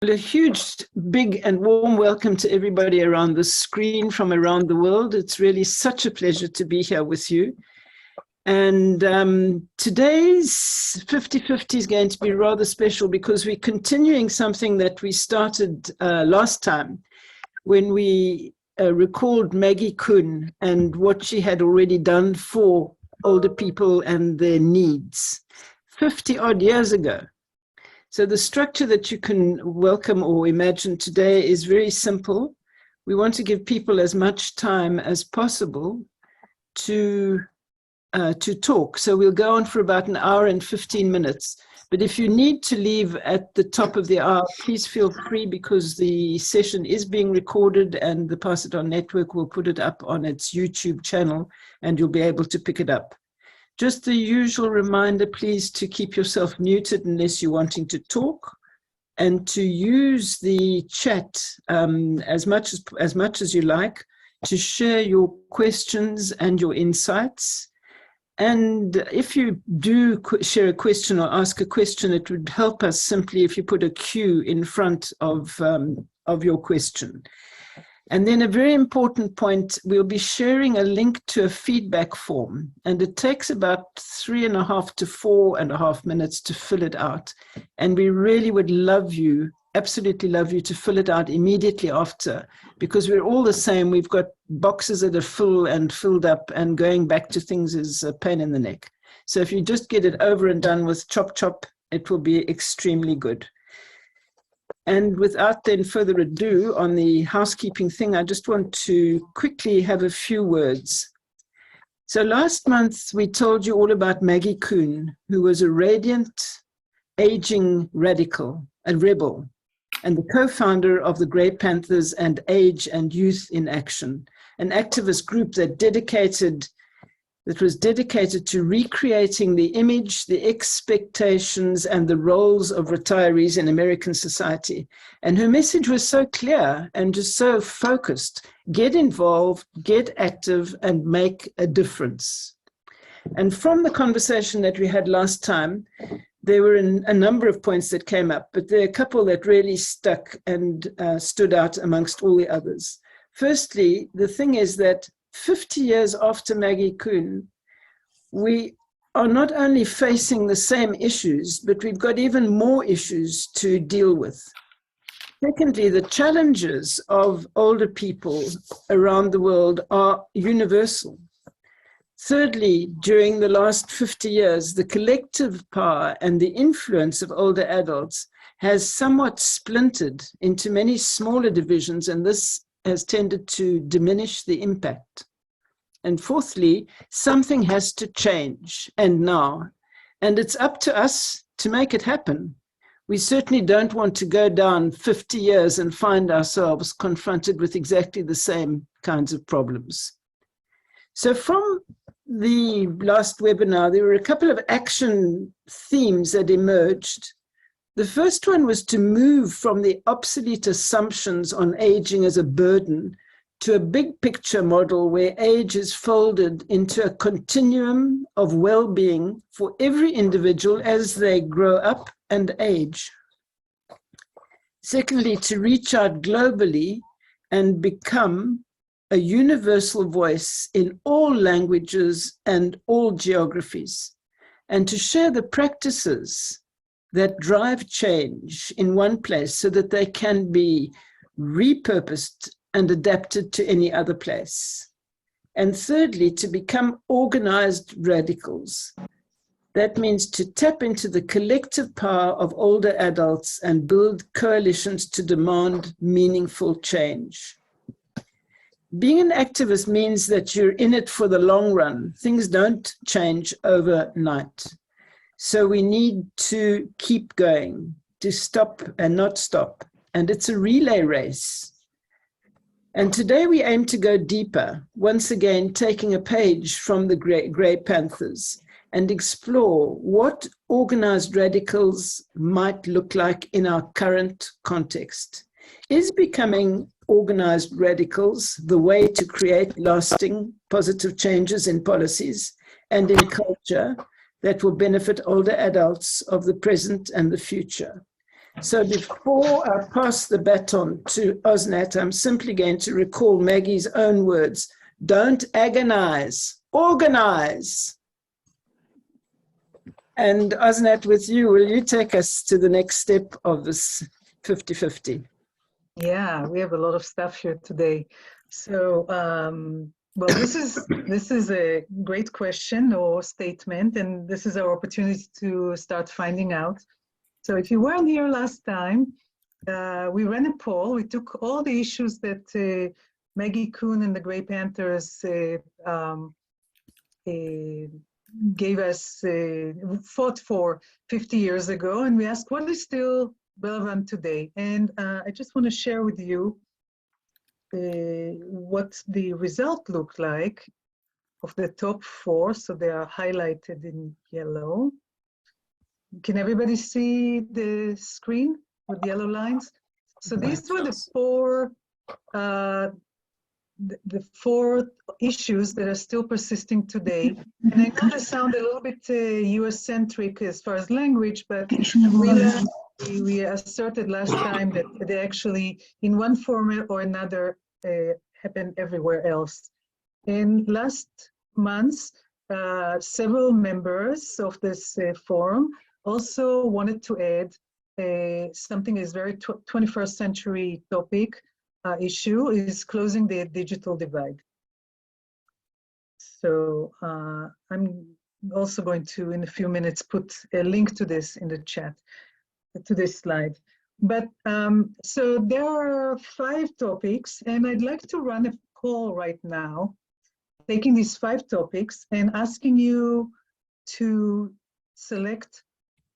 A huge, big and warm welcome to everybody around the screen from around the world. It's really such a pleasure to be here with you. And today's 50-50 is going to be rather special because we're continuing something that we started last time when we recalled Maggie Kuhn and what she had already done for older people and their needs 50 odd years ago. So the structure that you can welcome or imagine today is very simple. We want to give people as much time as possible to talk. So we'll go on for about an hour and 15 minutes. But if you need to leave at the top of the hour, please feel free because the session is being recorded and the Pass It On Network will put it up on its YouTube channel and you'll be able to pick it up. Just the usual reminder, please, to keep yourself muted unless you're wanting to talk and to use the chat as much as you like to share your questions and your insights. And if you do share a question or ask a question, it would help us simply if you put a Q in front of your question. And then a very important point, we'll be sharing a link to a feedback form, and it takes about 3.5 to 4.5 minutes to fill it out. And we really would love you, absolutely love you to fill it out immediately after, because we're all the same. We've got boxes that are full and filled up, and going back to things is a pain in the neck. So if you just get it over and done with chop chop, it will be extremely good. And without then further ado on the housekeeping thing, I just want to quickly have a few words. So last month, we told you all about Maggie Kuhn, who was a radiant, aging radical, a rebel, and the co-founder of the Gray Panthers and Age and Youth in Action, an activist group that was dedicated to recreating the image, the expectations, and the roles of retirees in American society. And her message was so clear and just so focused: get involved, get active, and make a difference. And from the conversation that we had last time, there were a number of points that came up, but there are a couple that really stuck and stood out amongst all the others. Firstly, the thing is that 50 years after Maggie Kuhn, we are not only facing the same issues, but we've got even more issues to deal with. Secondly, the challenges of older people around the world are universal. Thirdly, during the last 50 years, the collective power and the influence of older adults has somewhat splintered into many smaller divisions, and this has tended to diminish the impact. And fourthly, something has to change, and now. And it's up to us to make it happen. We certainly don't want to go down 50 years and find ourselves confronted with exactly the same kinds of problems. So from the last webinar, there were a couple of action themes that emerged. The first one was to move from the obsolete assumptions on aging as a burden to a big picture model where age is folded into a continuum of well-being for every individual as they grow up and age. Secondly, to reach out globally and become a universal voice in all languages and all geographies, and to share the practices that drive change in one place so that they can be repurposed and adapted to any other place. And thirdly, to become organized radicals. That means to tap into the collective power of older adults and build coalitions to demand meaningful change. Being an activist means that you're in it for the long run. Things don't change overnight. So we need to keep going, to stop and not stop. And it's a relay race. And today we aim to go deeper, once again taking a page from the Gray Panthers and explore what organized radicals might look like in our current context. Is becoming organized radicals the way to create lasting positive changes in policies and in culture that will benefit older adults of the present and the future? So before I pass the baton to Osnat, I'm simply going to recall Maggie's own words. Don't agonize, organize. And Osnat, with you, will you take us to the next step of this 50-50? Yeah, we have a lot of stuff here today. So, well, this is a great question or statement, and this is our opportunity to start finding out. So if you weren't here last time, we ran a poll. We took all the issues that Maggie Kuhn and the Gray Panthers gave us, fought for 50 years ago, and we asked what is still relevant today. And I just want to share with you what the result looked like of the top 4. So they are highlighted in yellow. Can everybody see the screen with yellow lines? So these were the 4 the 4 issues that are still persisting today. And I know they sound a little bit US-centric as far as language, but we asserted last time that they actually, in one form or another, happen everywhere else. And last month, several members of this forum also wanted to add something is very 21st century topic issue is closing the digital divide. So I'm also going to, in a few minutes, put a link to this in the chat, to this slide. But so there are 5 topics, and I'd like to run a poll right now, taking these 5 topics and asking you to select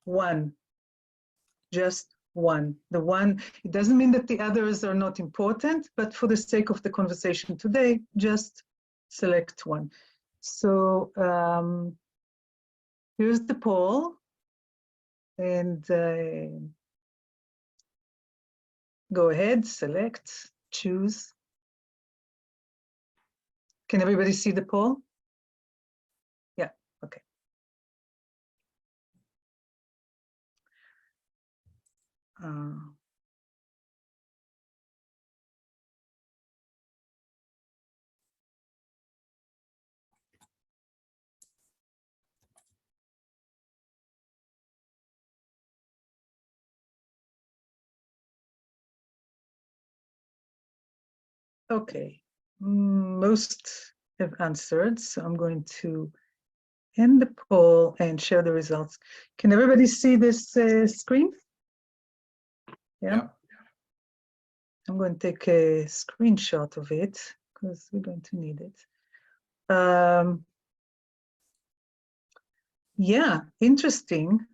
one, just one. The one, it doesn't mean that the others are not important, but for the sake of the conversation today, just select one. So here's the poll, and go ahead, select, choose. Can everybody see the poll? Yeah, okay. Okay, most have answered, so I'm going to end the poll and share the results. Can everybody see this screen? Yeah. I'm going to take a screenshot of it because we're going to need it. Yeah, interesting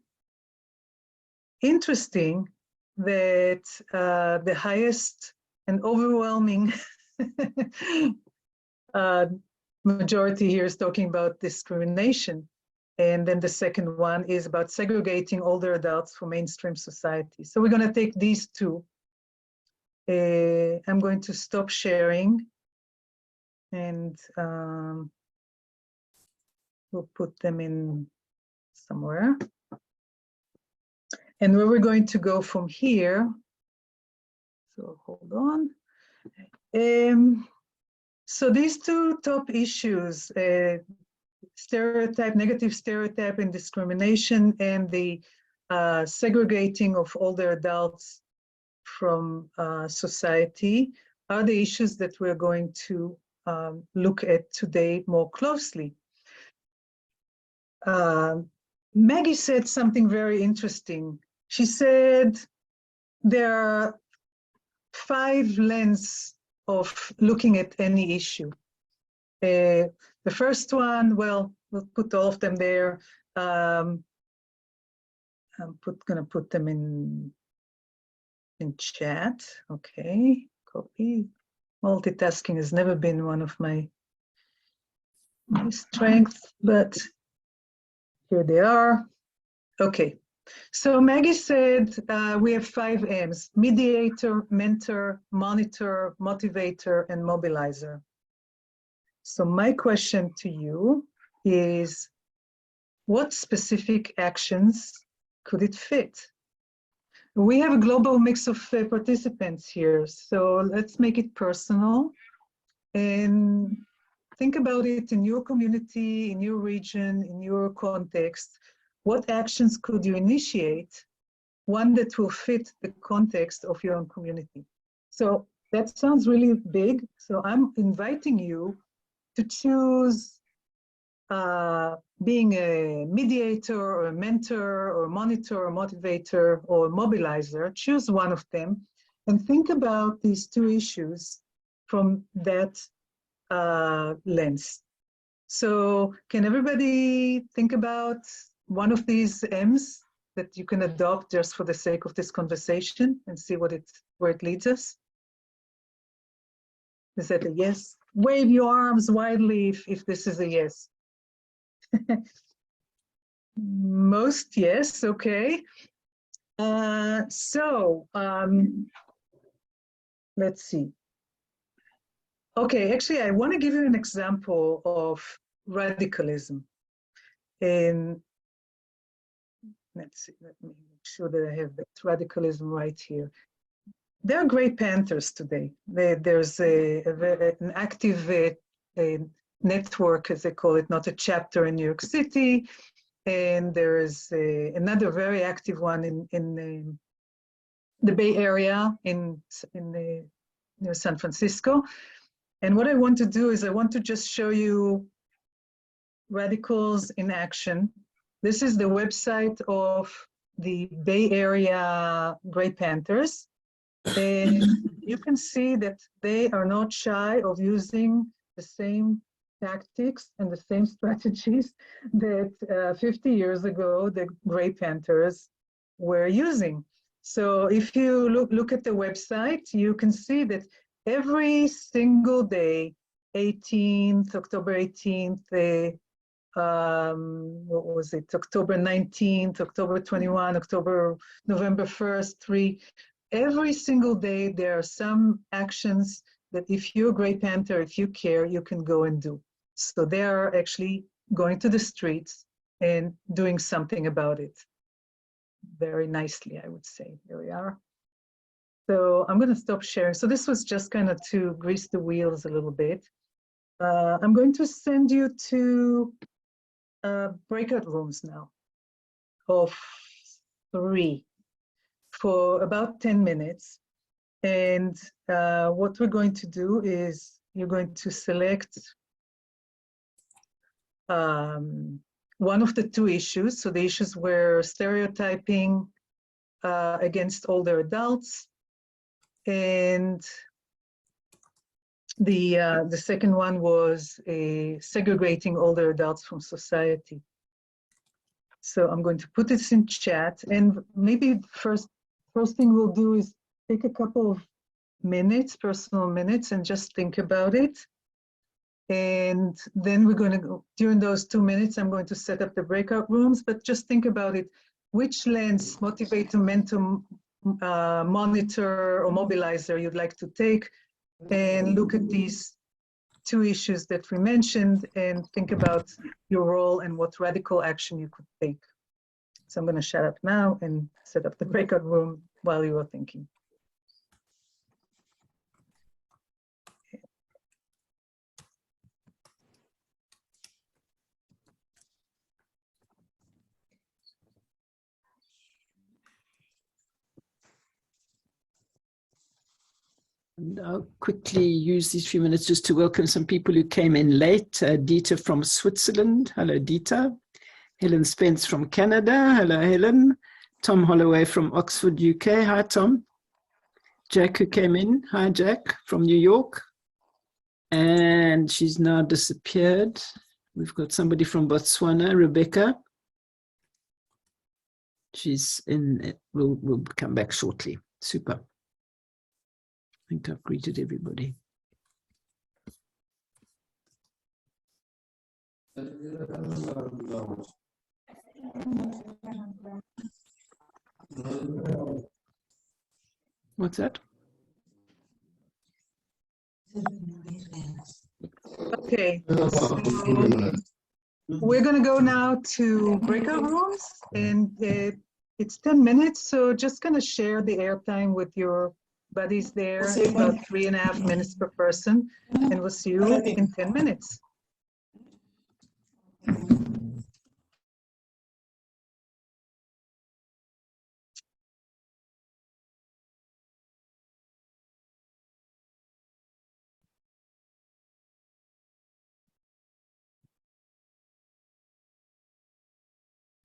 that the highest and overwhelming majority here is talking about discrimination. And then the second one is about segregating older adults from mainstream society. So we're going to take these 2. I'm going to stop sharing, and we'll put them in somewhere. And where we're going to go from here, so hold on. So these 2 top issues, stereotype, negative stereotype and discrimination, and the segregating of older adults from society, are the issues that we're going to look at today more closely. Maggie said something very interesting. She said there are 5 lenses of looking at any issue. The first one, well, we'll put all of them there. I'm gonna put them in chat. Okay, copy. Multitasking has never been one of my strengths, but here they are. Okay, so Maggie said we have 5 M's: mediator, mentor, monitor, motivator, and mobilizer. So my question to you is, what specific actions could it fit? We have a global mix of participants here, so let's make it personal and think about it in your community, in your region, in your context. What actions could you initiate? One that will fit the context of your own community. So that sounds really big. So I'm inviting you to choose being a mediator or a mentor or monitor or motivator or mobilizer. Choose one of them and think about these two issues from that lens. So can everybody think about one of these M's that you can adopt just for the sake of this conversation and see where it leads us? Is that a yes? Wave your arms widely if this is a yes. Most yes, okay. Let's see. Okay, actually, I want to give you an example of radicalism. And let's see, let me make sure that I have that radicalism right here. There are Gray Panthers today. There's an active network, as they call it, not a chapter in New York City. And there is another very active one in the Bay Area near San Francisco. And what I want to do is I want to just show you radicals in action. This is the website of the Bay Area Gray Panthers. And you can see that they are not shy of using the same tactics and the same strategies that 50 years ago the Gray Panthers were using. So if you look at the website, you can see that every single day, 18th, October 18th, what was it, October 19th, October 21, November 1st, every single day there are some actions that if you're a Gray Panther, if you care, you can go and do. So they are actually going to the streets and doing something about it. Very nicely, I would say. There we are. So I'm going to stop sharing. So this was just kind of to grease the wheels a little bit. I'm going to send you to breakout rooms now of 3 for about 10 minutes. And what we're going to do is you're going to select one of the two issues. So the issues were stereotyping against older adults, and the second one was segregating older adults from society. So I'm going to put this in chat, and maybe first thing we'll do is take a couple of minutes, personal minutes, and just think about it. And then we're going to, during those 2 minutes, I'm going to set up the breakout rooms, but just think about it. Which lens, motivator, mentor, monitor, or mobilizer you'd like to take, and look at these two issues that we mentioned and think about your role and what radical action you could take. So I'm going to shut up now and set up the breakout room while you are thinking. And I'll quickly use these few minutes just to welcome some people who came in late. Dieter from Switzerland. Hello, Dieter. Helen Spence from Canada. Hello, Helen. Tom Holloway from Oxford, UK. Hi, Tom. Jack, who came in. Hi, Jack, from New York. And she's now disappeared. We've got somebody from Botswana, Rebecca. She's in, we'll come back shortly. Super. I think I've greeted everybody. What's that? Okay, so we're going to go now to breakout rooms, and It's 10 minutes, so just gonna share the airtime with your buddies there. It's about 3.5 minutes per person, and we'll see you in 10 minutes.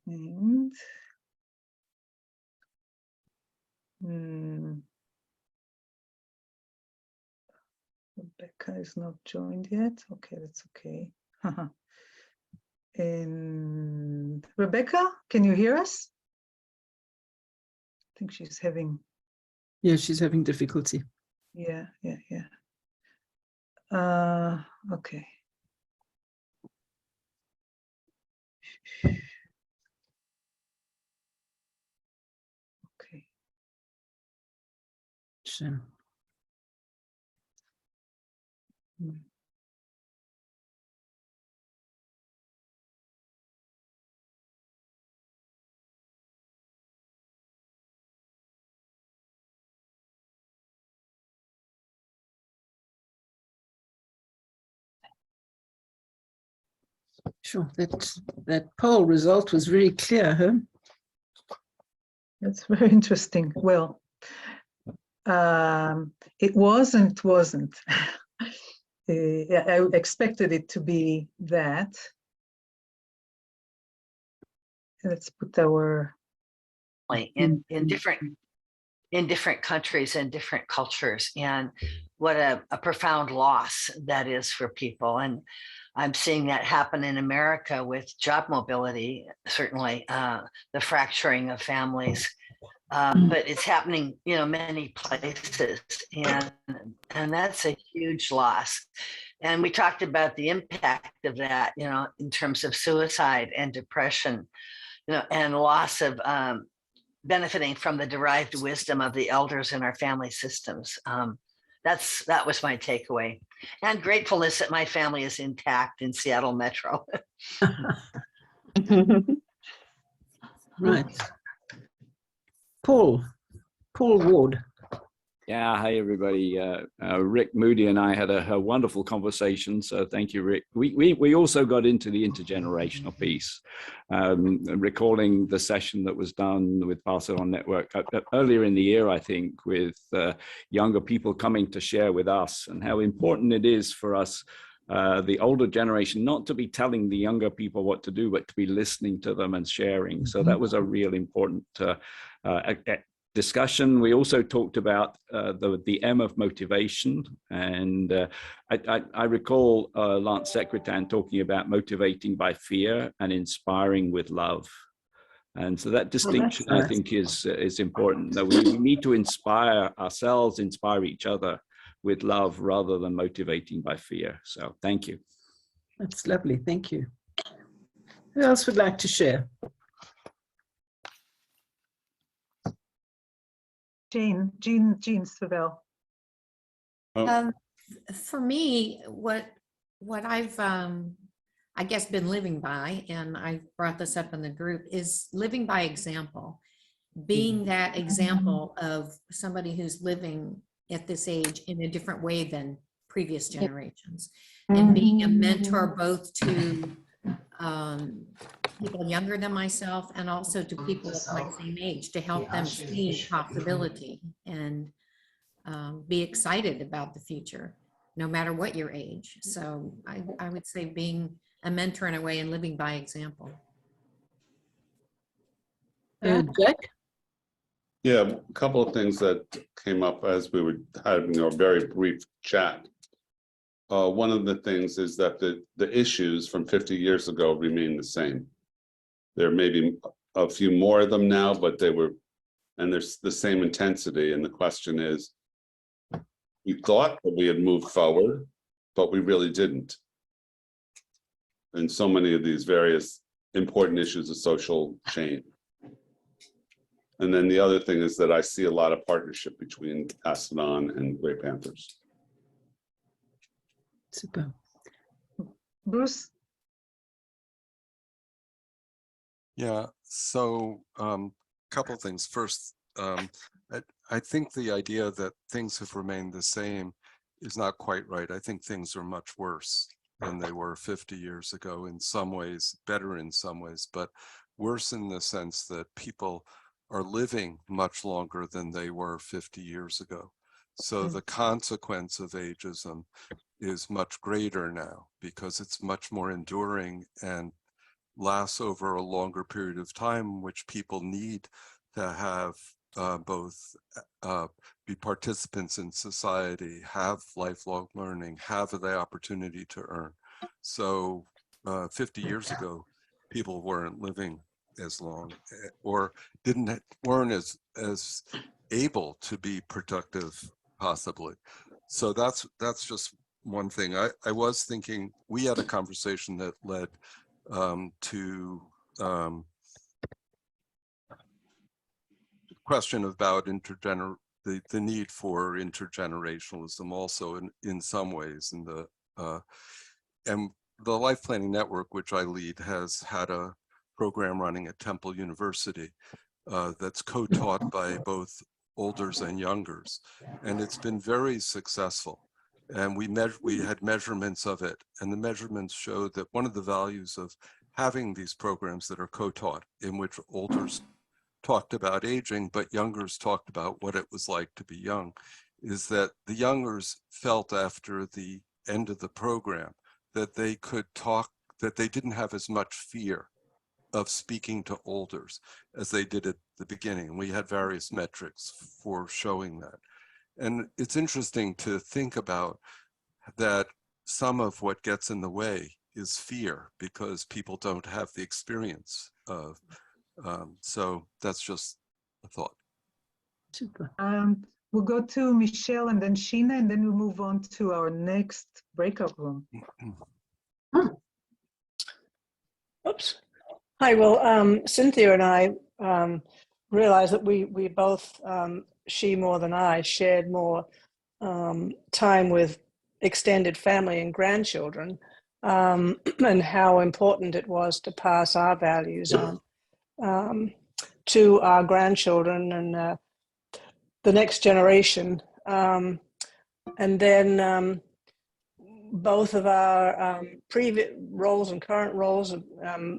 And Rebecca is not joined yet. Okay, that's okay. And Rebecca, can you hear us? I think she's having. Yeah, she's having difficulty. Yeah. Okay. Okay. Sure. Sure, that poll result was very clear, huh? That's very interesting. Well, it wasn't. I expected it to be that. Let's put our in different countries and different cultures, and what a profound loss that is for people. And I'm seeing that happen in America with job mobility, certainly the fracturing of families, but it's happening, many places, and that's a huge loss. And we talked about the impact of that, in terms of suicide and depression, and loss of benefiting from the derived wisdom of the elders in our family systems. That was my takeaway, and gratefulness that my family is intact in Seattle Metro. Right. Paul Ward. Yeah, hi everybody. Rick Moody and I had a wonderful conversation, so thank you, Rick. We also got into the intergenerational piece, recalling the session that was done with Pass It On Network earlier in the year, I think, with younger people coming to share with us, and how important it is for us, the older generation, not to be telling the younger people what to do, but to be listening to them and sharing. So that was a real important discussion. We also talked about the M of motivation, and I recall Lance Secretan talking about motivating by fear and inspiring with love. And so that distinction, I think, is important. That we need to inspire ourselves, inspire each other with love, rather than motivating by fear. So thank you. That's lovely. Thank you. Who else would like to share? Jean Savelle. For me, what I've I guess been living by, and I brought this up in the group, is living by example, being that example of somebody who's living at this age in a different way than previous generations, and being a mentor both to people younger than myself and also to people of my same age, to help them see possibility and be excited about the future, no matter what your age. So I would say being a mentor in a way and living by example. Jack? Yeah, a couple of things that came up as we were having a very brief chat. One of the things is that the issues from 50 years ago remain the same. There may be a few more of them now, but there's the same intensity. And the question is, we thought that we had moved forward, but we really didn't. And so many of these various important issues of social change. And then the other thing is that I see a lot of partnership between Pass It On and Gray Panthers. Super. Bruce? Yeah, so couple of things. First, I think the idea that things have remained the same is not quite right. I think things are much worse than they were 50 years ago, in some ways, better in some ways, but worse in the sense that people are living much longer than they were 50 years ago. So the consequence of ageism is much greater now because it's much more enduring and lasts over a longer period of time, which people need to have both be participants in society, have lifelong learning, have the opportunity to earn. So 50 years ago, people weren't living as long or weren't as able to be productive, possibly. So that's just one thing. I was thinking, we had a conversation that led to question about the need for intergenerationalism also in some ways. And the Life Planning Network, which I lead, has had a program running at Temple University that's co-taught by both olders and youngers, and it's been very successful. And we had measurements of it, and the measurements showed that one of the values of having these programs that are co-taught, in which olders talked about aging, but youngers talked about what it was like to be young, is that the youngers felt after the end of the program that they could talk, that they didn't have as much fear of speaking to olders as they did at the beginning. We had various metrics for showing that. And it's interesting to think about that some of what gets in the way is fear, because people don't have the experience of, so that's just a thought. Super. We'll go to Michelle and then Sheena, and then we'll move on to our next breakout room. Oops. Hi, well, Cynthia and I realized that we both, she more than I, shared more time with extended family and grandchildren, and how important it was to pass our values on to our grandchildren and the next generation. And then both of our previous roles and current roles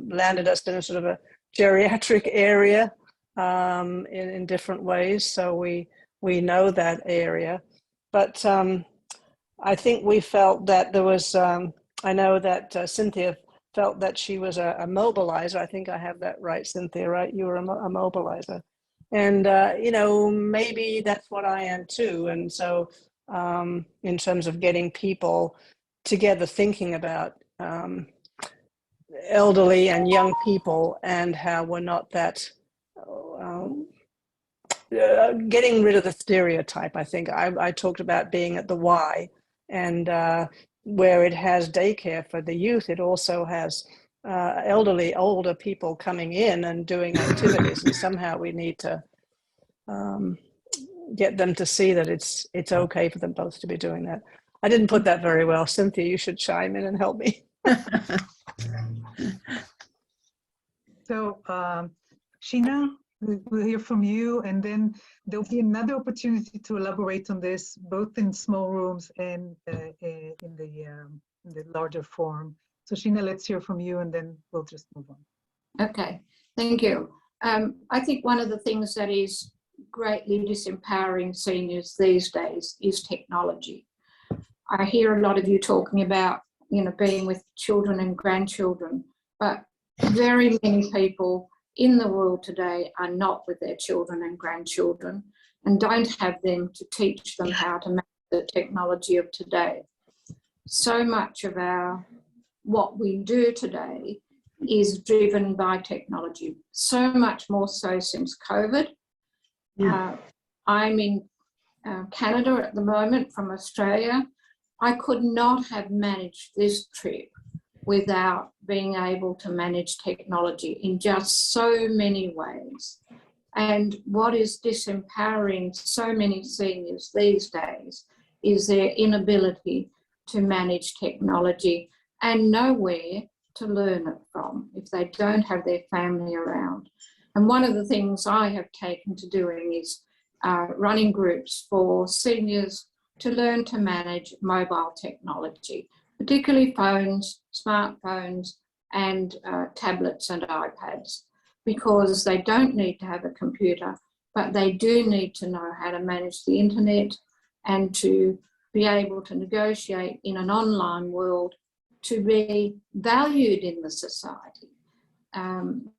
landed us in a sort of a geriatric area in different ways. So we know that area. But I think we felt that there was, I know that Cynthia felt that she was a mobilizer. I think I have that right, Cynthia, right? You were a mobilizer. And, you know, maybe that's what I am too. And so in terms of getting people together thinking about elderly and young people and how we're not that, getting rid of the stereotype. I think I talked about being at the Y, and where it has daycare for the youth, it also has older people coming in and doing activities, and somehow we need to get them to see that it's okay for them both to be doing that. I didn't put that very well. Cynthia, you should chime in and help me. So Sheena, we'll hear from you, and then there'll be another opportunity to elaborate on this, both in small rooms and in the larger forum. So Sheena, let's hear from you, and then we'll just move on. Okay, thank you. I think one of the things that is greatly disempowering seniors these days is technology. I hear a lot of you talking about, you know, being with children and grandchildren, but very many people in the world today are not with their children and grandchildren and don't have them to teach them how to manage the technology of today. So much of what we do today is driven by technology, so much more so since COVID. Yeah. I'm in Canada at the moment from Australia. I could not have managed this trip without being able to manage technology in just so many ways. And what is disempowering so many seniors these days is their inability to manage technology and nowhere to learn it from if they don't have their family around. And one of the things I have taken to doing is running groups for seniors to learn to manage mobile technology, particularly phones, smartphones, and tablets and iPads, because they don't need to have a computer, but they do need to know how to manage the internet and to be able to negotiate in an online world to be valued in the society.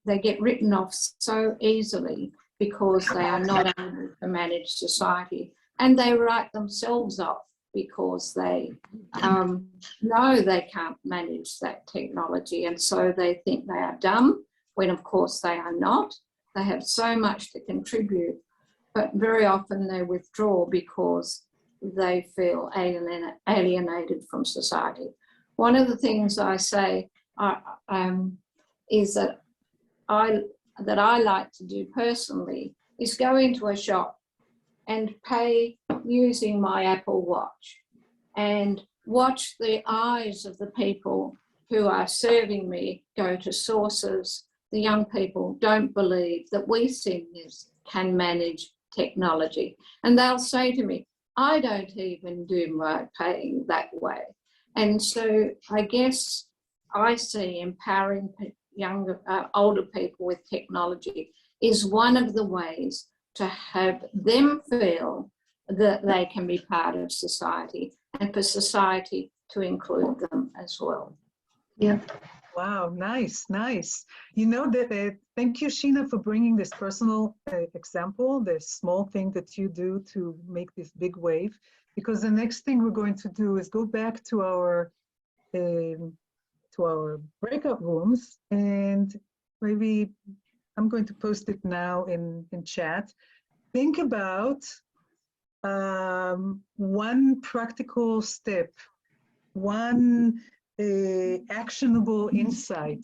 They get written off so easily because they are not able to manage society, and they write themselves off because they know they can't manage that technology, and so they think they are dumb, when of course they are not. They have so much to contribute, but very often they withdraw because they feel alienated from society. One of the things I say is that I like to do personally is go into a shop and pay using my Apple Watch and watch the eyes of the people who are serving me go to sources. The young people don't believe that we seniors can manage technology. And they'll say to me, I don't even do my paying that way. And so I guess I see empowering younger, older people with technology is one of the ways to have them feel that they can be part of society and for society to include them as well. Yeah. Wow, nice, nice. You know that, thank you, Sheena, for bringing this personal example, the small thing that you do to make this big wave, because the next thing we're going to do is go back to our breakout rooms, and maybe I'm going to post it now in chat. Think about one practical step, one actionable insight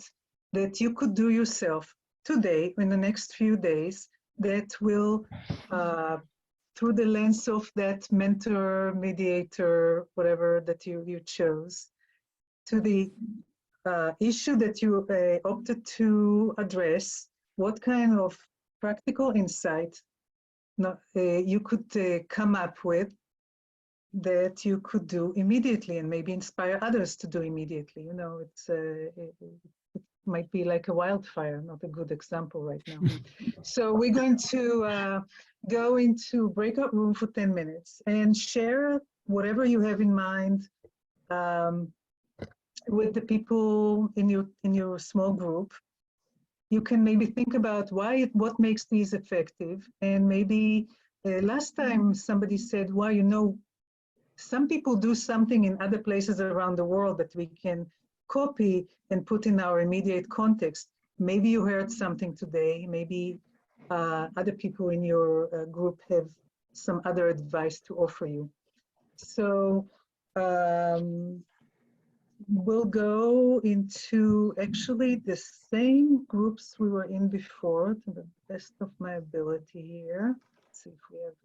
that you could do yourself today, in the next few days, that will, through the lens of that mentor, mediator, whatever that you chose, to the issue that you opted to address, what kind of practical insight you could come up with that you could do immediately and maybe inspire others to do immediately. You know, it might be like a wildfire, not a good example right now. So we're going to go into breakout room for 10 minutes and share whatever you have in mind with the people in your small group. You can maybe think about what makes these effective, and maybe last time somebody said, well, you know, some people do something in other places around the world that we can copy and put in our immediate context. Maybe you heard something today, maybe other people in your group have some other advice to offer you. So we'll go into actually the same groups we were in before, to the best of my ability here. Let's see if we have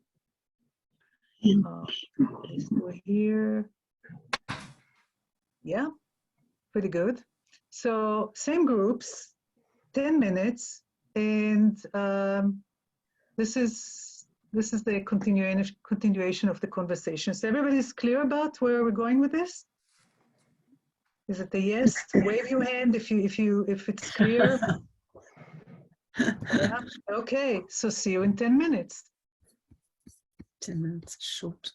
we're here. Yeah, pretty good. So same groups, 10 minutes, and this is the continuation of the conversation. So everybody's clear about where we're going with this? Is it a yes? Wave your hand if it's clear. Yeah. Okay, so see you in 10 minutes. 10 minutes short.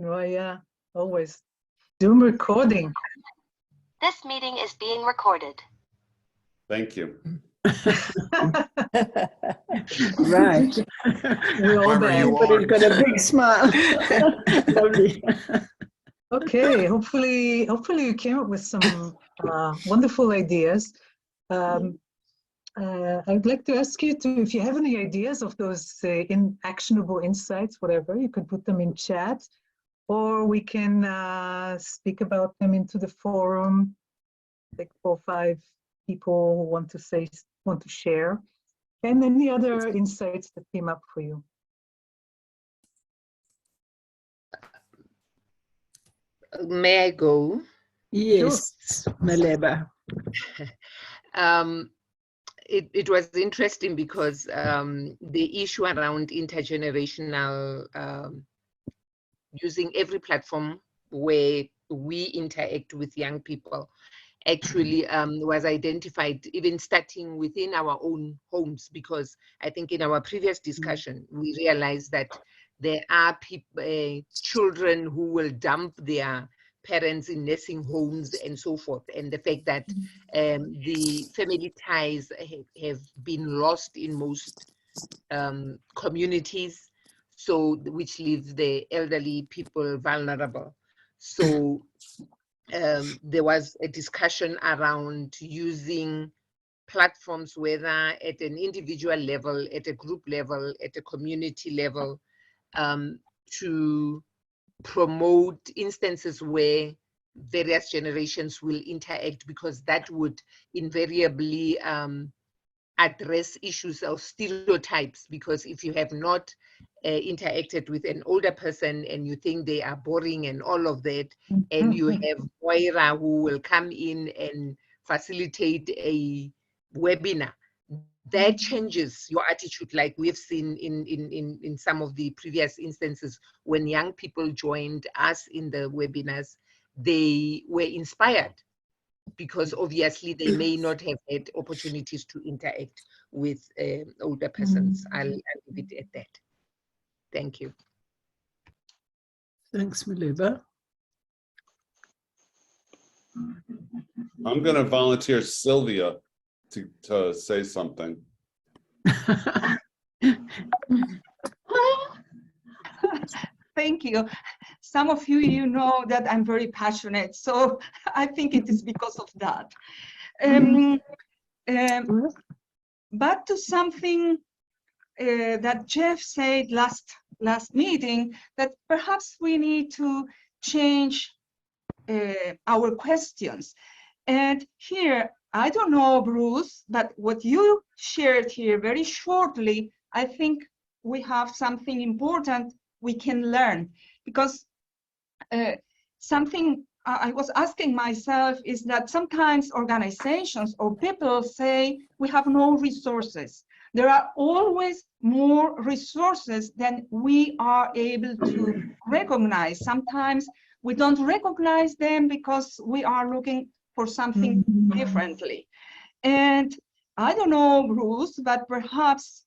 Oh yeah, always. Zoom recording. This meeting is being recorded. Thank you. Right. We're all there. Everybody's got a big smile. Lovely. Okay, hopefully you came up with some wonderful ideas. I'd like to ask you if you have any ideas of those actionable insights, whatever, you could put them in chat, or we can speak about them into the forum, like 4 or 5 people who want to share, and any other insights that came up for you. May I go? Yes, Maleba. it was interesting because the issue around intergenerational, using every platform where we interact with young people actually was identified, even starting within our own homes, because I think in our previous discussion, we realized that there are children who will dump their parents in nursing homes and so forth, and the fact that the family ties have been lost in most communities, so which leaves the elderly people vulnerable. So there was a discussion around using platforms, whether at an individual level, at a group level, at a community level, to promote instances where various generations will interact, because that would invariably address issues of stereotypes. Because if you have not interacted with an older person and you think they are boring and all of that, and you have Moira who will come in and facilitate a webinar, that changes your attitude, like we've seen in some of the previous instances when young people joined us in the webinars. They were inspired because obviously they may not have had opportunities to interact with older persons. I'll leave it at that. Thank you. Thanks, Maleba. I'm going to volunteer Sylvia to say something. Thank you. Some of you know that I'm very passionate, so I think it is because of that. Back to something that Jeff said last meeting, that perhaps we need to change our questions. And here, I don't know, Bruce, but what you shared here very shortly, I think we have something important we can learn, because something I was asking myself is that sometimes organizations or people say we have no resources. There are always more resources than we are able to recognize. Sometimes we don't recognize them because we are looking for something differently. And I don't know, Bruce, but perhaps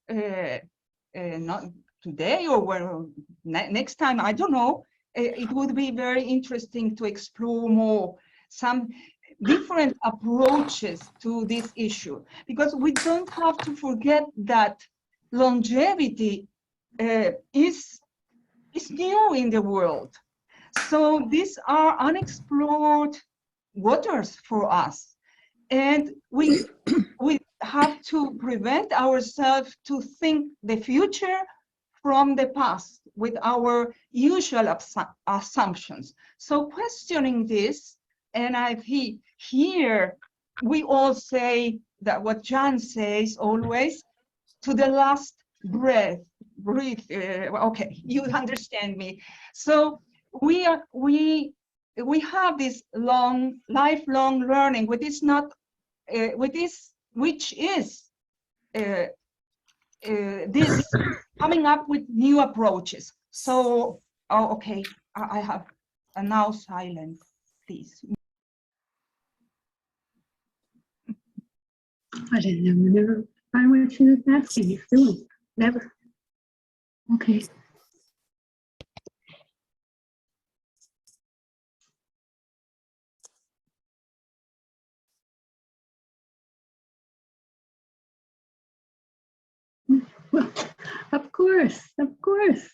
not today or next time, I don't know, it would be very interesting to explore more some different approaches to this issue, because we don't have to forget that longevity is new in the world. So these are unexplored waters for us. And we have to prevent ourselves to think the future from the past with our usual assumptions. So questioning this, and I hear we all say that what John says always, to the last breath, breathe. Okay, you understand me. So we have this lifelong learning, which is not, which is this coming up with new approaches. So, okay, I have now silence, please. I didn't never find what she was asking you doing. Never. Okay. Of course, of course.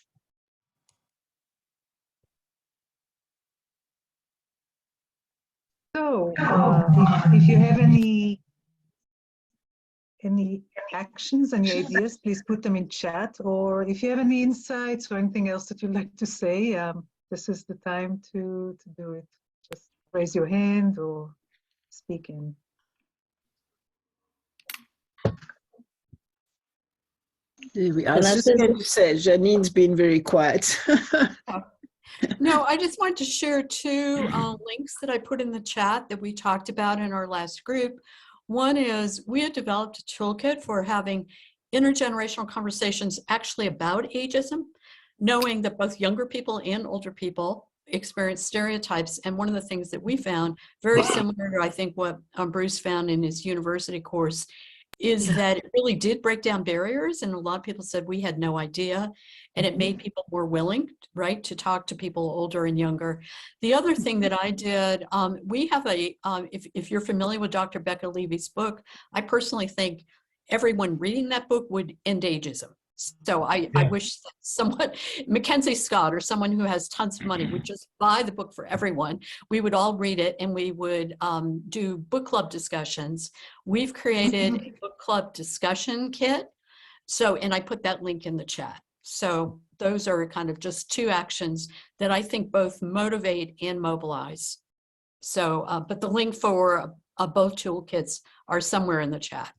So, if you have any actions, any ideas, please put them in chat. Or if you have any insights or anything else that you'd like to say, this is the time to do it. Just raise your hand or speak in. There we are. I was just going to say, Janine's been very quiet. No, I just wanted to share two links that I put in the chat that we talked about in our last group. One is we had developed a toolkit for having intergenerational conversations actually about ageism, knowing that both younger people and older people experience stereotypes. And one of the things that we found, very similar to I think what Bruce found in his university course, is that it really did break down barriers. And a lot of people said we had no idea. And it made people more willing, right, to talk to people older and younger. The other thing that I did, we have a, if you're familiar with Dr. Becca Levy's book, I personally think everyone reading that book would end ageism. So I wish that someone, Mackenzie Scott or someone who has tons of money would just buy the book for everyone. We would all read it and we would do book club discussions. We've created a book club discussion kit. So, and I put that link in the chat. So those are kind of just two actions that I think both motivate and mobilize. So, but the link for both toolkits are somewhere in the chat.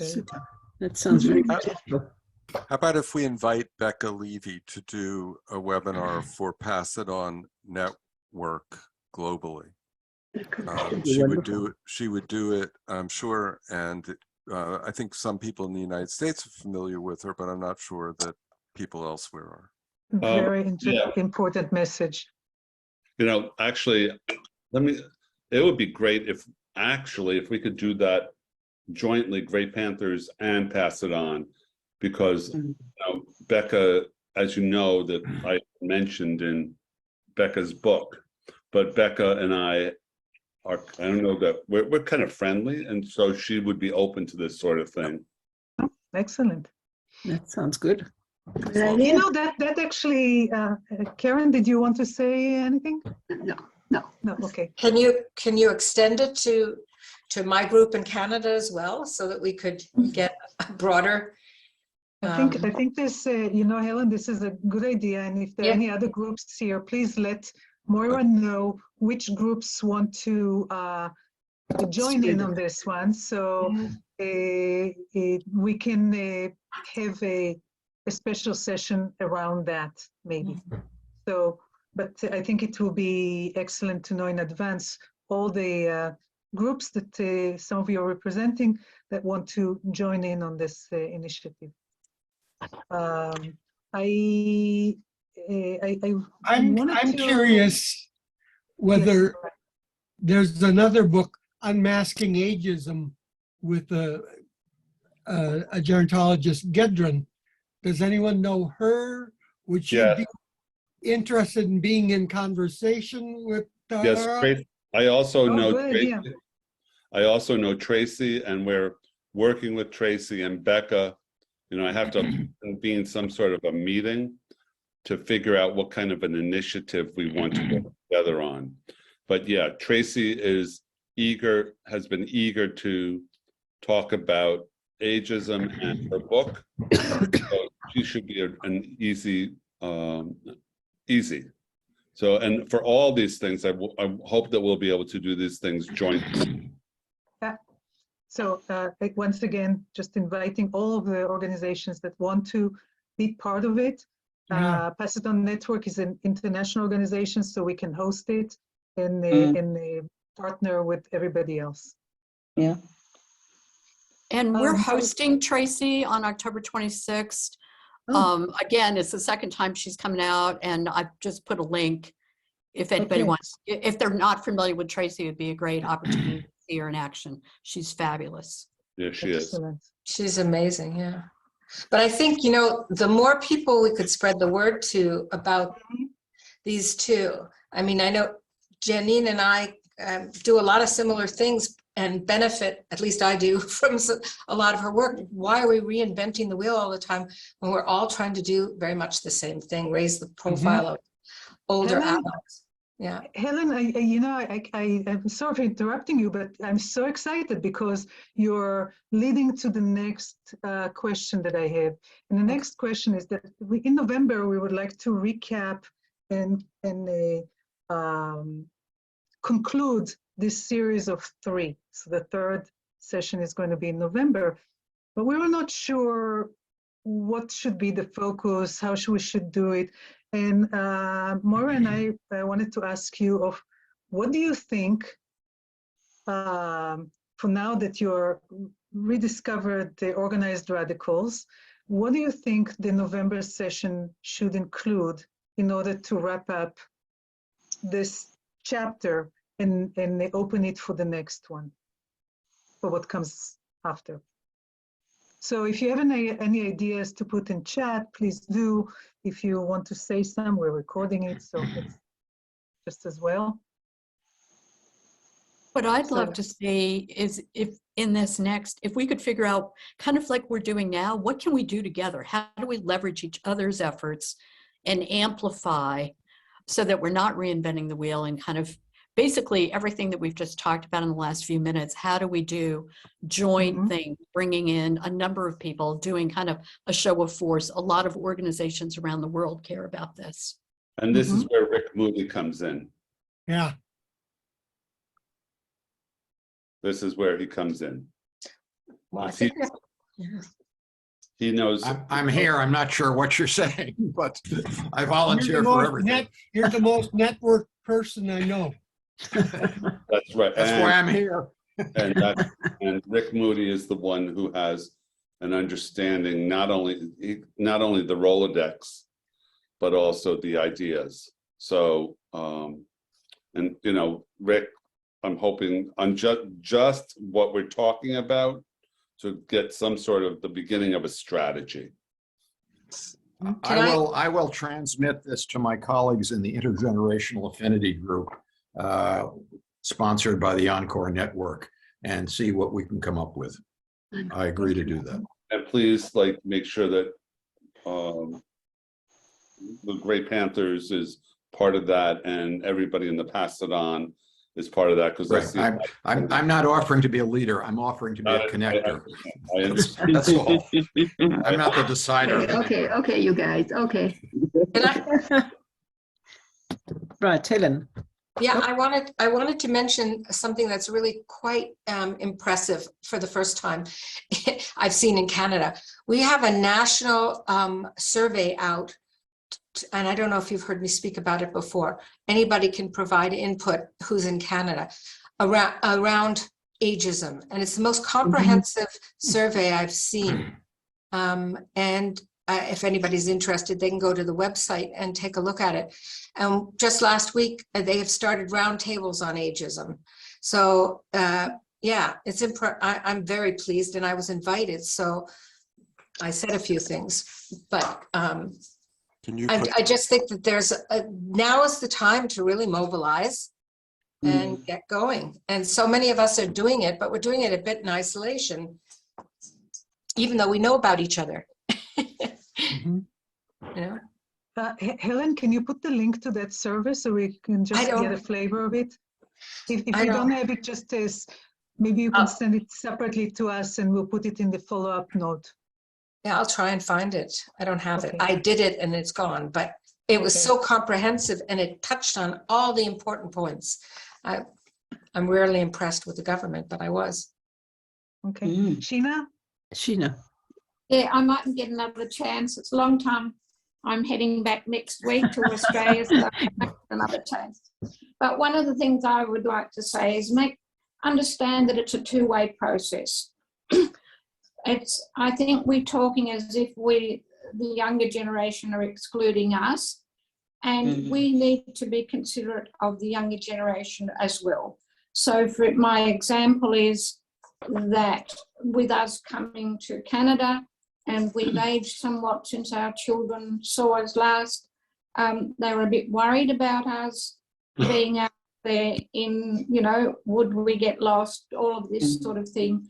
Super. That sounds very good. How about if we invite Becca Levy to do a webinar for Pass It On Network globally? She would do it, I'm sure, and I think some people in the United States are familiar with her, but I'm not sure that people elsewhere are. Very important message. You know, actually, it would be great if we could do that jointly, Gray Panthers and Pass It On, because Becca, as you know, that I mentioned in Becca's book, but Becca and I don't know that we're kind of friendly, and so she would be open to this sort of thing. Excellent. That sounds good. You know, that actually, Karen, did you want to say anything? No, okay. Can you extend it to my group in Canada as well, so that we could get a broader? I think this, you know, Helen, this is a good idea. And if there are any other groups here, please let Moira know which groups want to join in on this one. So we can have a special session around that, maybe. So, but I think it will be excellent to know in advance all the groups that some of you are representing that want to join in on this initiative. I'm curious whether there's another book, Unmasking Ageism, with a gerontologist, Gedron. Does anyone know her? Would she be interested in being in conversation with her? Yes, great. I also know Tracy. I also know Tracy, and we're working with Tracy and Becca. You know, I have to be in some sort of a meeting to figure out what kind of an initiative we want to work together on. But yeah, Tracy has been eager to talk about ageism and her book. So she should be an easy. So, and for all these things, I hope that we'll be able to do these things jointly. So once again, just inviting all of the organizations that want to be part of it. Pass It On Network is an international organization, so we can host it and partner with everybody else. Yeah. And we're hosting Tracy on October 26th. Again, it's the second time she's coming out, and I've just put a link if anybody wants. If they're not familiar with Tracy, it'd be a great opportunity to see her in action. She's fabulous. Yeah, she is. She's amazing, yeah. But I think, you know, the more people we could spread the word to about these two. I mean, I know Janine and I do a lot of similar things and benefit, at least I do, from a lot of her work. Why are we reinventing the wheel all the time when we're all trying to do very much the same thing, raise the profile of older adults? Yeah, Helen, I'm sorry for interrupting you, but I'm so excited because you're leading to the next question that I have. And the next question is that in November, we would like to recap and conclude this series of 3. So the third session is going to be in November, but we were not sure what should be the focus, how we should do it. And Moira and I wanted to ask you of what do you think, for for now that you're rediscovered the organized radicals, what do you think the November session should include in order to wrap up this chapter and open it for the next one, for what comes after? So if you have any ideas to put in chat, please do. If you want to say some, we're recording it, so it's just as well. What I'd love to see is if we could figure out, kind of like we're doing now, what can we do together? How do we leverage each other's efforts and amplify so that we're not reinventing the wheel, and kind of basically everything that we've just talked about in the last few minutes? How do we do joint things, bringing in a number of people, doing kind of a show of force? A lot of organizations around the world care about this. And this is where Rick Moody comes in. Yeah. This is where he comes in. Well, I think he knows. I'm here. I'm not sure what you're saying, but I volunteer for everything. You're the most networked person I know. That's right. That's why I'm here. And Rick Moody is the one who has an understanding, not only the Rolodex, but also the ideas. So, and you know, Rick, I'm hoping on just what we're talking about to get some sort of the beginning of a strategy. I will transmit this to my colleagues in the Intergenerational Affinity Group, sponsored by the Encore Network, and see what we can come up with. I agree to do that. And please, like, make sure that the Gray Panthers is part of that, and everybody in the Pass It On is part of that, because right. I'm not offering to be a leader. I'm offering to be a connector. That's all. I'm not the decider. Okay, you guys. Okay. Right, Helen. Yeah, I wanted to mention something that's really quite impressive for the first time I've seen in Canada. We have a national survey out, and I don't know if you've heard me speak about it before. Anybody can provide input who's in Canada around ageism, and it's the most comprehensive survey I've seen. If anybody's interested, they can go to the website and take a look at it. Just last week, they have started roundtables on ageism. So yeah, I'm very pleased, and I was invited, so I said a few things, but I just think that now is the time to really mobilize and get going. And so many of us are doing it, but we're doing it a bit in isolation, even though we know about each other. Yeah. Helen, can you put the link to that service so we can just get a flavor of it? If you don't have it, just as maybe you can send it separately to us, and we'll put it in the follow-up note. Yeah, I'll try and find it. I don't have it. I did it and it's gone, but it was so comprehensive, and it touched on all the important points. I'm rarely impressed with the government, but I was. Okay. Sheena? Yeah, I mightn't get another chance. It's a long time. I'm heading back next week to Australia, so another chance. But one of the things I would like to say is understand that it's a two-way process. I think we're talking as if the younger generation, are excluding us, and we need to be considerate of the younger generation as well. So my example is that with us coming to Canada, and we've aged somewhat since our children saw us last, they were a bit worried about us being out there in, would we get lost, all of this sort of thing.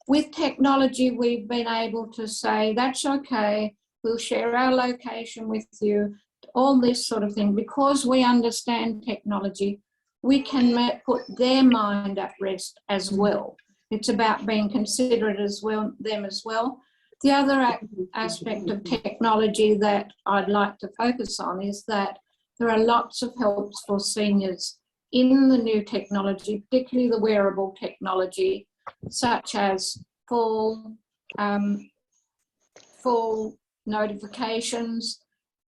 With technology, we've been able to say, that's okay, we'll share our location with you, all this sort of thing. Because we understand technology, we can put their mind at rest as well. It's about being considerate as well, them as well. The other aspect of technology that I'd like to focus on is that there are lots of helps for seniors in the new technology, particularly the wearable technology, such as full notifications,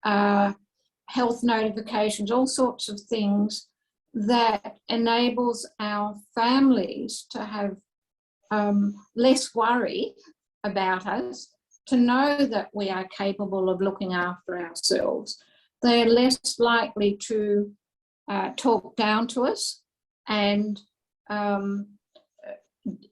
health notifications, all sorts of things that enables our families to have less worry about us, to know that we are capable of looking after ourselves. They're less likely to talk down to us and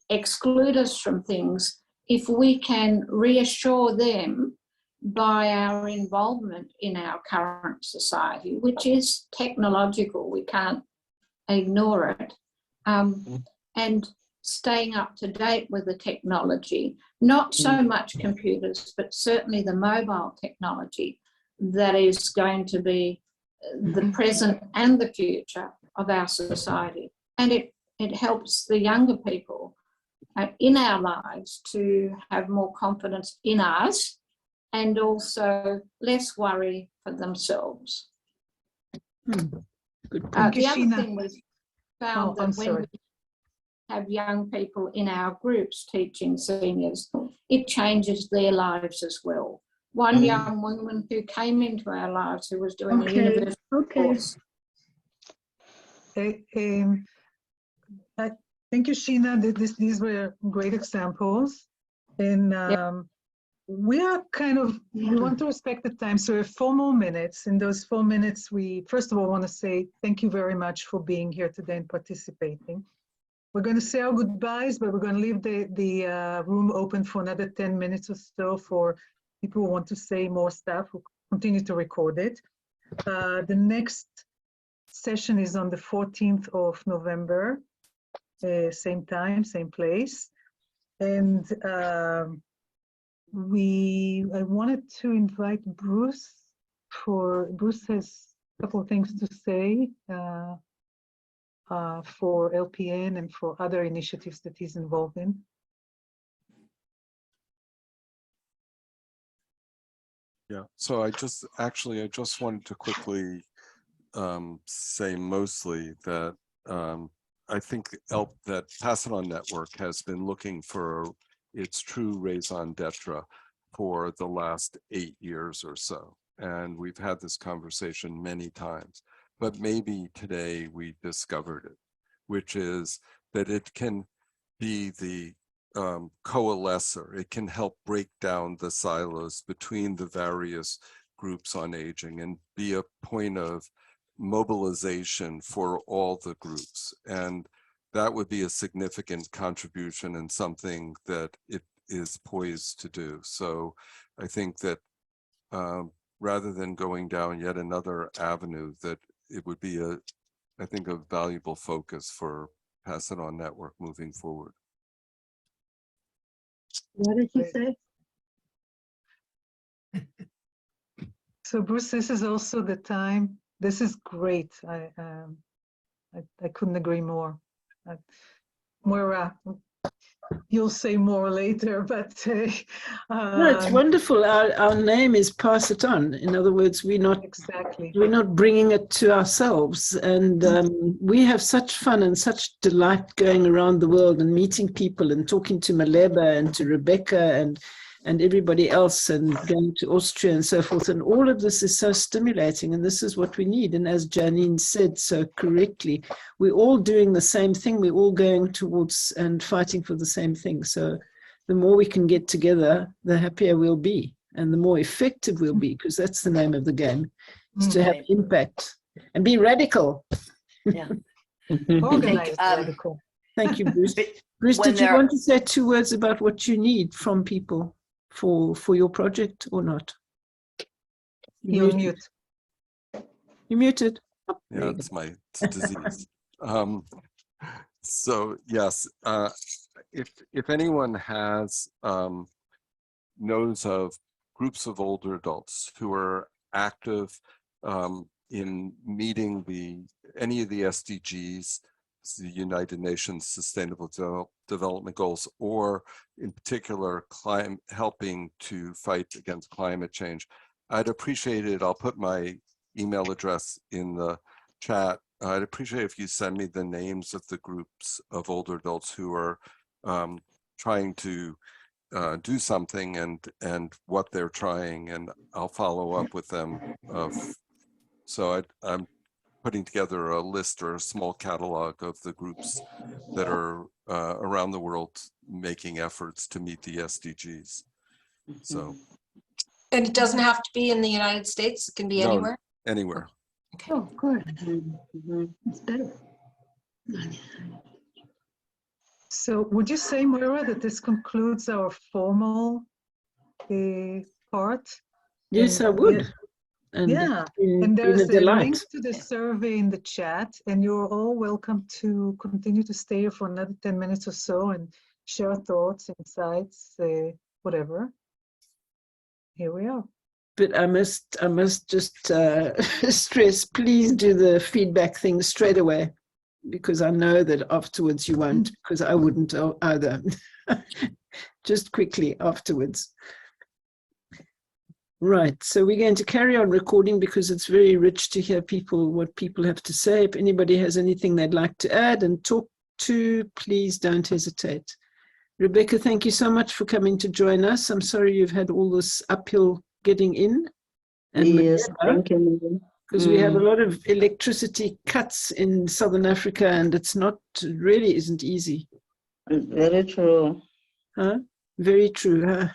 exclude us from things if we can reassure them by our involvement in our current society, which is technological. We can't ignore it. And staying up to date with the technology, not so much computers, but certainly the mobile technology that is going to be the present and the future of our society. And it helps the younger people in our lives to have more confidence in us and also less worry for themselves. Good. The other Sheena. thing was found that when we have young people in our groups teaching seniors, it changes their lives as well. One young woman who came into our lives who was doing a university course. Thank you, Sheena. These were great examples. And we are we want to respect the time. So we have 4 more minutes. In those 4 minutes, we first of all want to say thank you very much for being here today and participating. We're going to say our goodbyes, but we're going to leave the room open for another 10 minutes or so for people who want to say more stuff. We'll continue to record it. The next session is on the 14th of November, same time, same place. And I wanted to invite Bruce Bruce has a couple of things to say for LPN and for other initiatives that he's involved in. Yeah, so I just wanted to quickly say mostly that I think that Pass It On Network has been looking for its true raison d'etre for the last 8 years or so. And we've had this conversation many times, but maybe today we discovered it, which is that it can be the coalescer. It can help break down the silos between the various groups on aging and be a point of mobilization for all the groups. And that would be a significant contribution and something that it is poised to do. So I think that rather than going down yet another avenue, that it would be I think a valuable focus for Pass It On Network moving forward. What did you say? So Bruce, this is also the time. This is great. I couldn't agree more. Moira, you'll say more later, but no, it's wonderful. Our name is Pass It On. In other words, we're not bringing it to ourselves, and we have such fun and such delight going around the world and meeting people and talking to Maleba and to Rebecca and everybody else, and going to Austria and so forth. And all of this is so stimulating, and this is what we need. And as Janine said so correctly, we're all doing the same thing. We're all going towards and fighting for the same thing. So the more we can get together, the happier we'll be, and the more effective we'll be, because that's the name of the game, is to have impact and be radical. Yeah. Organized, radical. Thank you, Bruce. Bruce, did you want to say 2 words about what you need from people for your project or not? You're mute. You're muted. Oh, yeah, it's my disease. So yes, if anyone has knows of groups of older adults who are active in meeting any of the SDGs, the United Nations Sustainable Development Goals, or in particular helping to fight against climate change, I'd appreciate it. I'll put my email address in the chat. I'd appreciate if you send me the names of the groups of older adults who are trying to do something and what they're trying, and I'll follow up with them. So I'm putting together a list or a small catalog of the groups that are around the world making efforts to meet the SDGs. So. And it doesn't have to be in the United States. It can be anywhere. Anywhere. Okay. Oh, good. It's better. So would you say, Moira, that this concludes our formal part? Yes, I would. And yeah, and there's a link to the survey in the chat, and you're all welcome to continue to stay here for another 10 minutes or so and share thoughts, insights, whatever. Here we are. But I must just stress, please do the feedback thing straight away, because I know that afterwards you won't, because I wouldn't either. Just quickly afterwards. Right, so we're going to carry on recording because it's very rich to hear what people have to say. If anybody has anything they'd like to add and talk to, please don't hesitate. Rebecca, thank you so much for coming to join us. I'm sorry you've had all this uphill getting in. And yes, thank you. Because we have a lot of electricity cuts in Southern Africa, and it's really isn't easy. Very true. Huh? Very true, huh?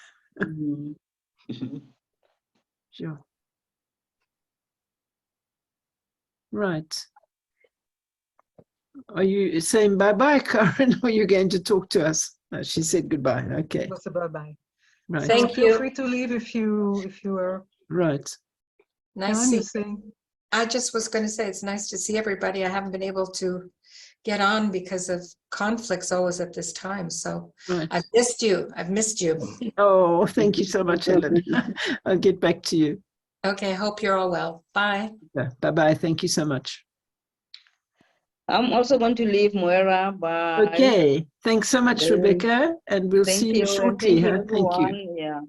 Sure. Right. Are you saying bye-bye, Karen, or are you going to talk to us? No, she said goodbye. Okay. That's a bye-bye. Right. Thank you. Feel free to leave if you are. Right. Nice. I just was going to say it's nice to see everybody. I haven't been able to get on because of conflicts always at this time. So I've missed you. I've missed you. Oh, thank you so much, Ellen. I'll get back to you. Okay. Hope you're all well. Bye. Yeah, bye-bye. Thank you so much. I'm also going to leave, Moira. Bye. Okay. Thanks so much, Rebecca. And we'll see you shortly. Thank you. Yeah.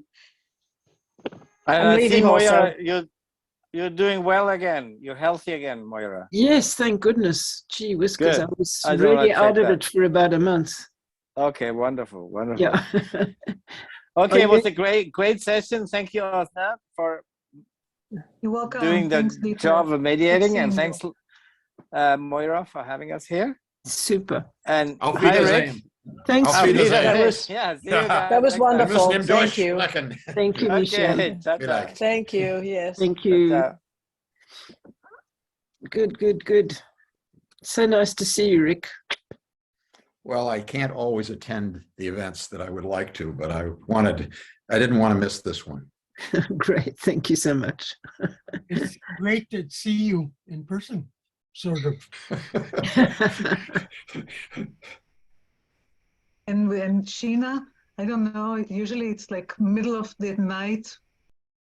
I'm leaving Moira, you're doing well again. You're healthy again, Moira. Yes, thank goodness. Gee whiskers, Good. I was I don't really wanna out check of that. it for about a month. Okay, wonderful, wonderful. Yeah. Okay, it was a great session. Thank you, Osna, for You're welcome. doing the Thanks, Dieter. job of mediating, Good and seeing thanks, Moira, for having us here. Super. And Auf hi, Rick. Wiedersehen. Thanks. Auf Wiedersehen. Yeah, see you guys. That was next time. wonderful. Wir müssen im Thank you. Durchsprechen. Thank you, Michelle. Okay, ciao, ciao. Vielleicht. Thank you. Yes. Thank you. Ciao. Good. So nice to see you, Rick. Well, I can't always attend the events that I would like to, but I didn't want to miss this one. Great. Thank you so much. It's great to see you in person, sort of. And Sheena, I don't know, usually it's like middle of the night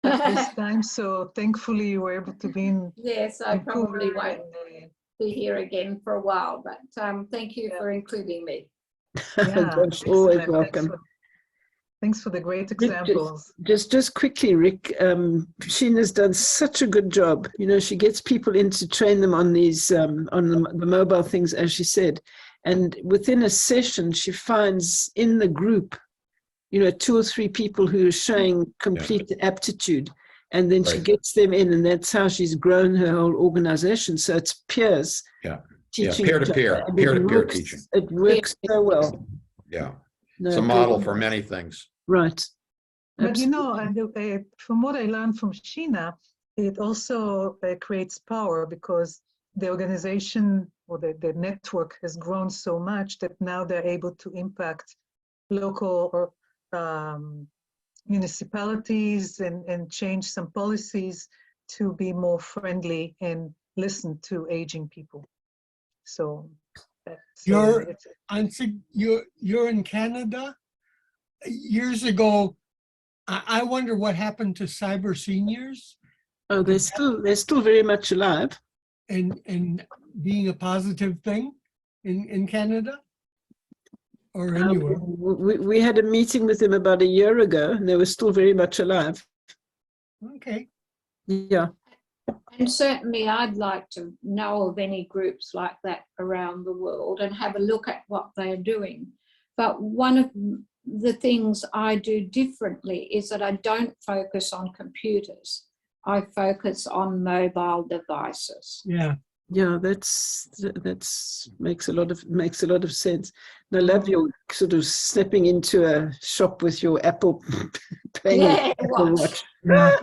at this time, so thankfully you were able to be in. Yes, I probably won't be here again for a while, but thank you for including me. Yeah, Always excellent. welcome. Thanks for the great examples. Just quickly, Rick, Sheena's done such a good job. You know, she gets people in to train them on these, on the mobile things, as she said. And within a session, she finds in the group, 2 or 3 people who are showing complete aptitude. And then she gets them in, and that's how she's grown her whole organization. So it's peers. Teaching peer-to-peer teaching. It works so well. Yeah. No, It's a model for many things. Right. But from what I learned from Sheena, it also creates power because the organization or the network has grown so much that now they're able to impact local or municipalities and change some policies to be more friendly and listen to aging people. So that's You're in Canada. Years ago, I wonder what happened to cyber seniors. Oh, they're still very much alive. And being a positive thing in Canada or anywhere. We had a meeting with them about a year ago, and they were still very much alive. Okay. Yeah. And certainly I'd like to know of any groups like that around the world and have a look at what they're doing. But one of the things I do differently is that I don't focus on computers. I focus on mobile devices. Yeah. Yeah, that's makes a lot of sense. And I love your sort of stepping into a shop with your Apple playing an Apple Watch. Yeah.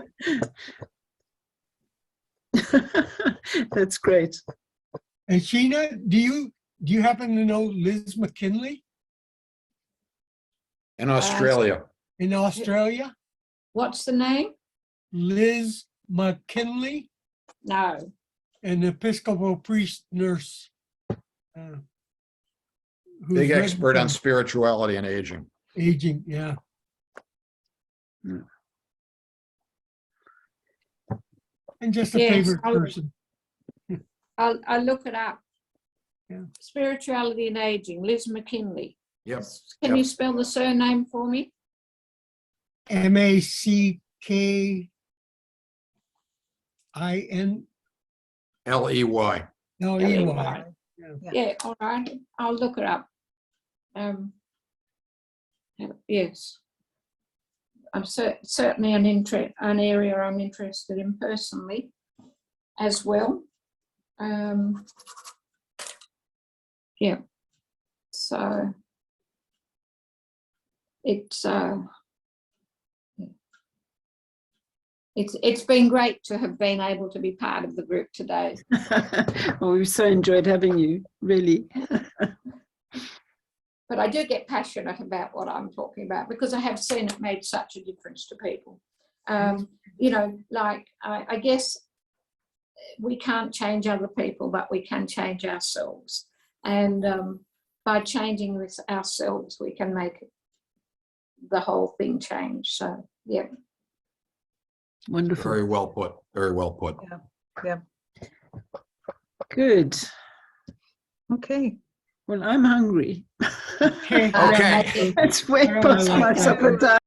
That's great. And Sheena, do you happen to know Liz McKinley In Australia. in Australia? What's the name? Liz McKinley, No. an Episcopal priest nurse. Who's Big written expert on some spirituality and aging. aging, yeah. And just a Yes, favorite person. I'll look it up. Yeah. Spirituality and Aging, Liz McKinley. Yep. Can you spell the surname for me? MACKIN. LEY. LEY. Yeah, all right. I'll look it up. Yes. I'm certainly an area I'm interested in personally as well. Yeah. So it's been great to have been able to be part of the group today. Well, we've so enjoyed having you, really. But I do get passionate about what I'm talking about because I have seen it made such a difference to people. You know, like I guess we can't change other people, but we can change ourselves. And by changing this ourselves, we can make the whole thing change. So, yeah. Wonderful. Very well put. Very well put. Yeah. Good. Okay. Well, I'm hungry. Okay. Okay. It's way past my supper time.